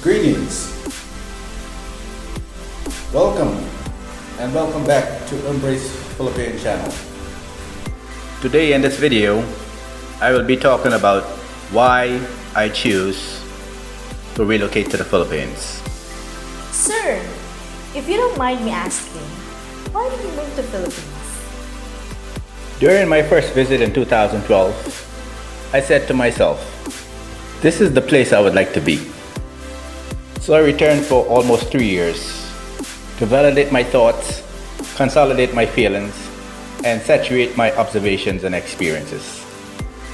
Greetings. Welcome and welcome back to Embrace Philippine channel. Today in this video, I will be talking about why I choose to relocate to the Philippines. Sir, if you don't mind me asking, why did you move to Philippines? During my first visit in 2012, I said to myself, this is the place I would like to be. So I returned for almost 3 years to validate my thoughts, consolidate my feelings, and saturate my observations and experiences.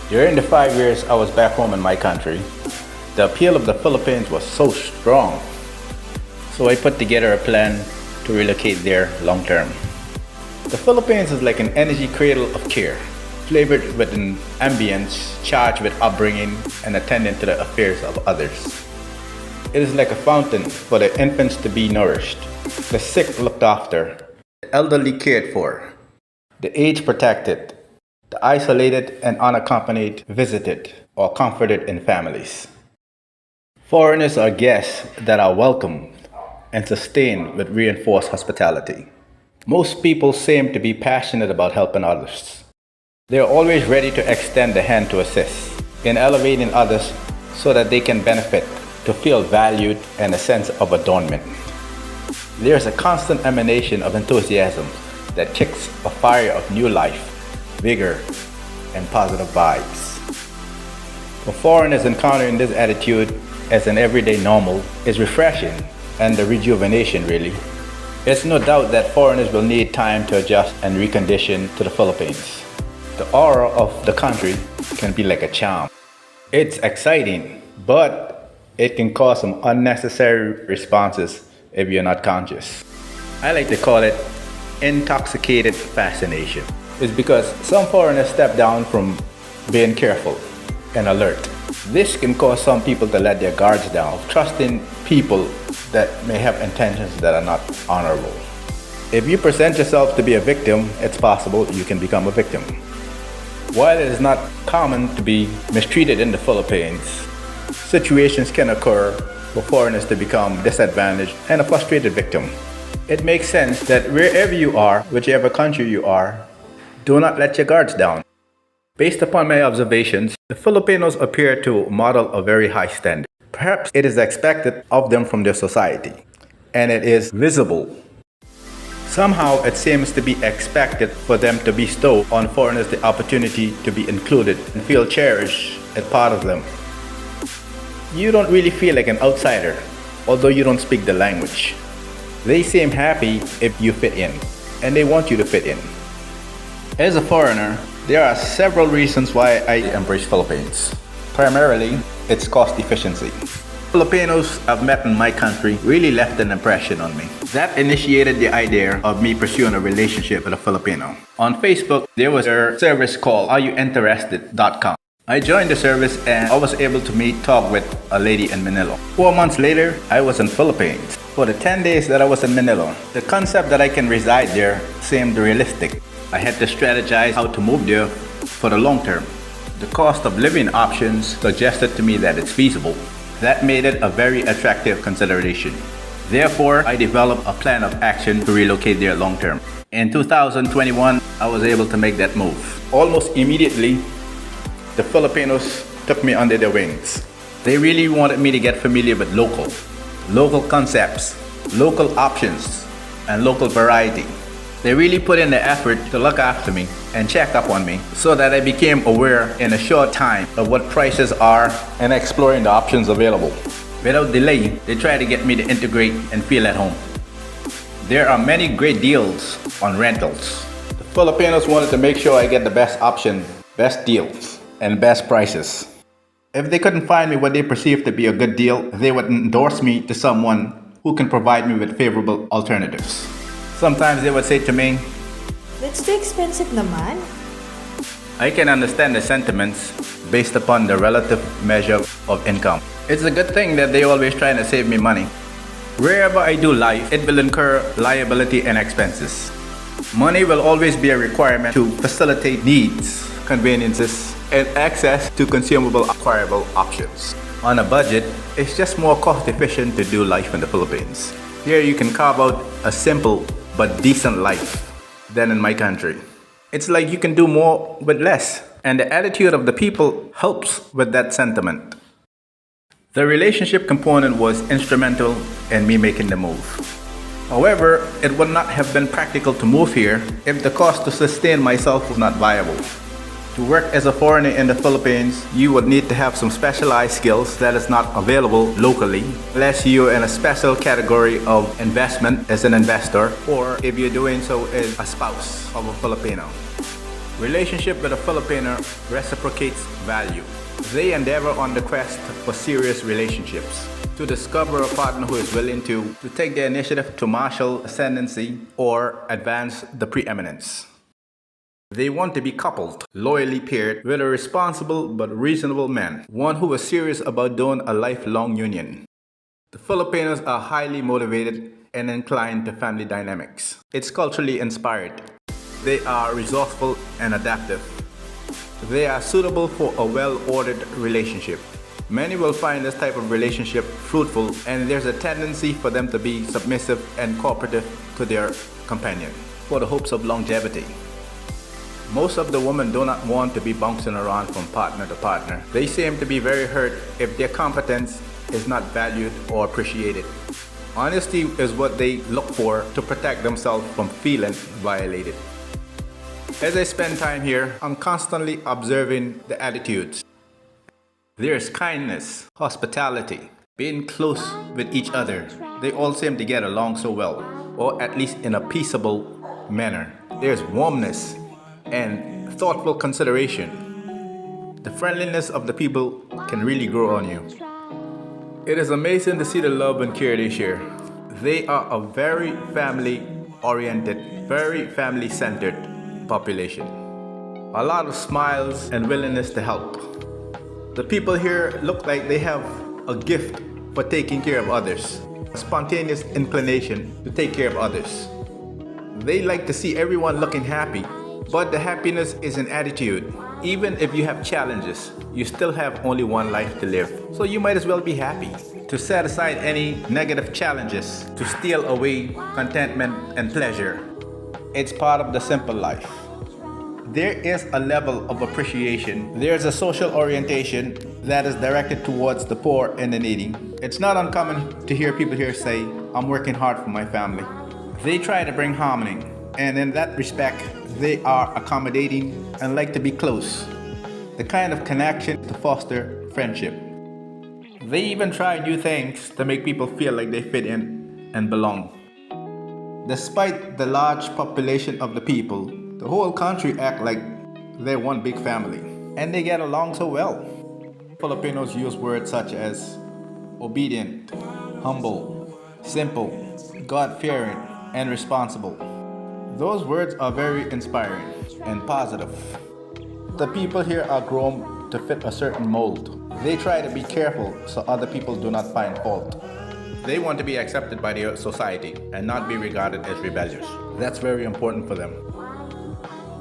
During the 5 years I was back home in my country, the appeal of the Philippines was so strong. So I put together a plan to relocate there long term. The Philippines is like an energy cradle of care, flavored with an ambience charged with upbringing and attending to the affairs of others. It is like a fountain for the infants to be nourished, the sick looked after, the elderly cared for, the aged protected, the isolated and unaccompanied visited or comforted in families. Foreigners are guests that are welcomed and sustained with reinforced hospitality. Most people seem to be passionate about helping others. They are always ready to extend the hand to assist in elevating others so that they can benefit, to feel valued and a sense of adornment. There is a constant emanation of enthusiasm that kicks a fire of new life, vigor, and positive vibes. For foreigners, encountering this attitude as an everyday normal is refreshing and a rejuvenation really. It's no doubt that foreigners will need time to adjust and recondition to the Philippines. The aura of the country can be like a charm. It's exciting, but it can cause some unnecessary responses if you're not conscious. I like to call it intoxicated fascination. It's because some foreigners step down from being careful and alert. This can cause some people to let their guards down, trusting people that may have intentions that are not honorable. If you present yourself to be a victim, it's possible you can become a victim. While it is not common to be mistreated in the Philippines, situations can occur for foreigners to become disadvantaged and a frustrated victim. It makes sense that wherever you are, whichever country you are, do not let your guards down. Based upon my observations, the Filipinos appear to model a very high standard. Perhaps it is expected of them from their society, and it is visible. Somehow it seems to be expected for them to bestow on foreigners the opportunity to be included and feel cherished as part of them. You don't really feel like an outsider, although you don't speak the language. They seem happy if you fit in, and they want you to fit in. As a foreigner, there are several reasons why I embrace Philippines. Primarily, it's cost efficiency. Filipinos I've met in my country really left an impression on me. That initiated the idea of me pursuing a relationship with a Filipino. On Facebook, there was a service called areyouinterested.com. I joined the service and I was able to talk with a lady in Manila. 4 months later, I was in Philippines. For the 10 days that I was in Manila, the concept that I can reside there seemed realistic. I had to strategize how to move there for the long term. The cost of living options suggested to me that it's feasible. That made it a very attractive consideration. Therefore, I developed a plan of action to relocate there long term. In 2021, I was able to make that move. Almost immediately, the Filipinos took me under their wings. They really wanted me to get familiar with local concepts, local options, and local variety. They really put in the effort to look after me and check up on me so that I became aware in a short time of what prices are and exploring the options available. Without delay, they try to get me to integrate and feel at home. There are many great deals on rentals. The Filipinos wanted to make sure I get the best option, best deals, and best prices. If they couldn't find me what they perceived to be a good deal, they would endorse me to someone who can provide me with favorable alternatives. Sometimes they would say to me, That's too expensive naman. I can understand the sentiments based upon the relative measure of income. It's a good thing that they always trying to save me money. Wherever I do life, it will incur liability and expenses. Money will always be a requirement to facilitate needs, conveniences, and access to consumable acquirable options. On a budget, it's just more cost efficient to do life in the Philippines. Here you can carve out a simple but decent life than in my country. It's like you can do more with less, and the attitude of the people helps with that sentiment. The relationship component was instrumental in me making the move. However, it would not have been practical to move here if the cost to sustain myself was not viable. To work as a foreigner in the Philippines, you would need to have some specialized skills that is not available locally, unless you're in a special category of investment as an investor, or if you're doing so as a spouse of a Filipino. Relationship with a Filipino reciprocates value. They endeavor on the quest for serious relationships, to discover a partner who is willing to take the initiative to marshal ascendancy or advance the preeminence. They want to be coupled, loyally paired with a responsible but reasonable man, one who is serious about doing a lifelong union. The Filipinos are highly motivated and inclined to family dynamics. It's culturally inspired. They are resourceful and adaptive. They are suitable for a well-ordered relationship. Many will find this type of relationship fruitful, and there's a tendency for them to be submissive and cooperative to their companion for the hopes of longevity. Most of the women do not want to be bouncing around from partner to partner. They seem to be very hurt if their competence is not valued or appreciated. Honesty is what they look for to protect themselves from feeling violated. As I spend time here, I'm constantly observing the attitudes. There's kindness, hospitality, being close with each other. They all seem to get along so well, or at least in a peaceable manner. There's warmness and thoughtful consideration. The friendliness of the people can really grow on you. It is amazing to see the love and care they share. They are a very family-oriented, very family-centered population. A lot of smiles and willingness to help. The people here look like they have a gift for taking care of others, a spontaneous inclination to take care of others. They like to see everyone looking happy. But the happiness is an attitude. Even if you have challenges, you still have only one life to live. So you might as well be happy. To set aside any negative challenges, to steal away contentment and pleasure. It's part of the simple life. There is a level of appreciation. There's a social orientation that is directed towards the poor and the needy. It's not uncommon to hear people here say, "I'm working hard for my family." They try to bring harmony. And in that respect, they are accommodating and like to be close. The kind of connection to foster friendship. They even try new things to make people feel like they fit in and belong. Despite the large population of the people, the whole country act like they're one big family. And they get along so well. Filipinos use words such as obedient, humble, simple, God-fearing, and responsible. Those words are very inspiring and positive. The people here are grown to fit a certain mold. They try to be careful so other people do not find fault. They want to be accepted by their society and not be regarded as rebellious. That's very important for them.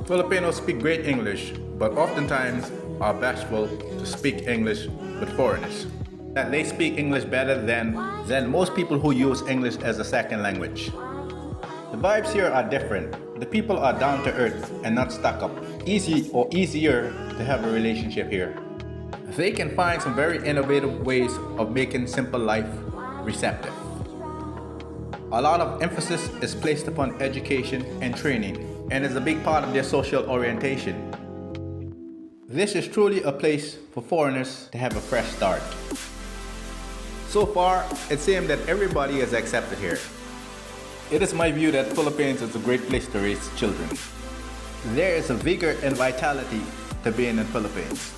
Filipinos speak great English, but oftentimes are bashful to speak English with foreigners. That they speak English better than most people who use English as a second language. The vibes here are different. The people are down to earth and not stuck up. Easy or easier to have a relationship here. They can find some very innovative ways of making simple life receptive. A lot of emphasis is placed upon education and training, and is a big part of their social orientation. This is truly a place for foreigners to have a fresh start. So far, it seems that everybody is accepted here. It is my view that Philippines is a great place to raise children. There is a vigor and vitality to being in Philippines.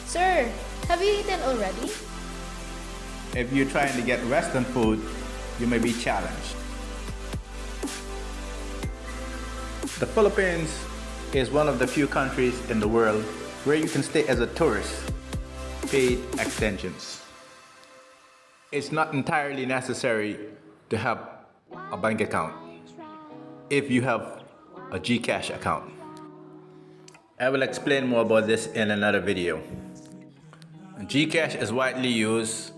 Sir, have you eaten already? If you're trying to get Western food, you may be challenged. The Philippines is one of the few countries in the world where you can stay as a tourist, paid extensions. It's not entirely necessary to have a bank account if you have a GCash account. I will explain more about this in another video. Gcash is widely used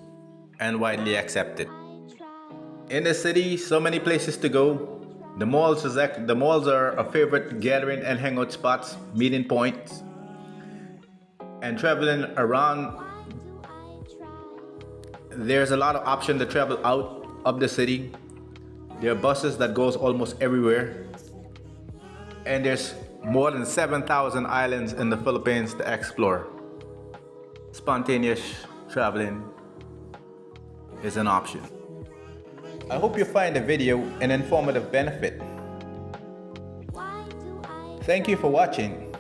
and widely accepted. In the city, so many places to go. The malls are a favorite gathering and hangout spots, meeting points. And traveling around, there's a lot of option to travel out of the city. There are buses that goes almost everywhere. And there's more than 7,000 islands in the Philippines to explore. Spontaneous traveling is an option. I hope you find the video an informative benefit. Thank you for watching.